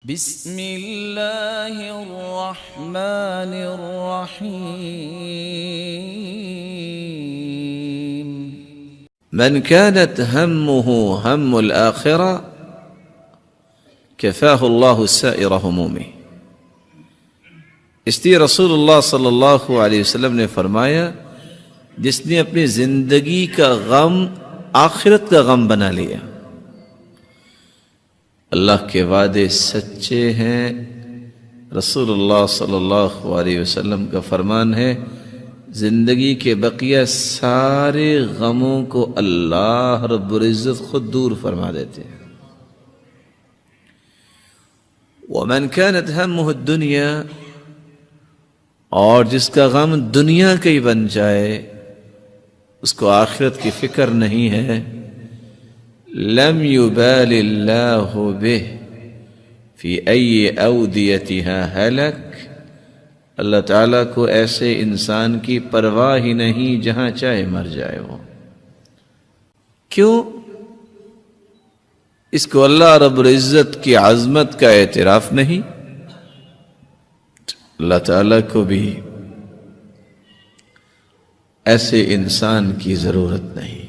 بسم اللہ الرحمن الرحیم من كانت همه هم الآخرة كفاه الله سائر همومه. اس لیے رسول اللہ صلی اللہ علیہ وسلم نے فرمایا، جس نے اپنی زندگی کا غم آخرت کا غم بنا لیا، اللہ کے وعدے سچے ہیں۔ رسول اللہ صلی اللہ علیہ وسلم کا فرمان ہے، زندگی کے بقیہ سارے غموں کو اللہ رب العزت خود دور فرما دیتے ہیں۔ وَمَنْ كَانَتْ هَمُّهُ الدُّنْيَا، اور جس کا غم دنیا کا ہی بن جائے، اس کو آخرت کی فکر نہیں ہے، لم يبال اللہ به فی ای اودیتها ہلک، اللہ تعالیٰ کو ایسے انسان کی پرواہ ہی نہیں جہاں چاہے مر جائے وہ۔ کیوں؟ اس کو اللہ رب العزت کی عظمت کا اعتراف نہیں، اللہ تعالیٰ کو بھی ایسے انسان کی ضرورت نہیں۔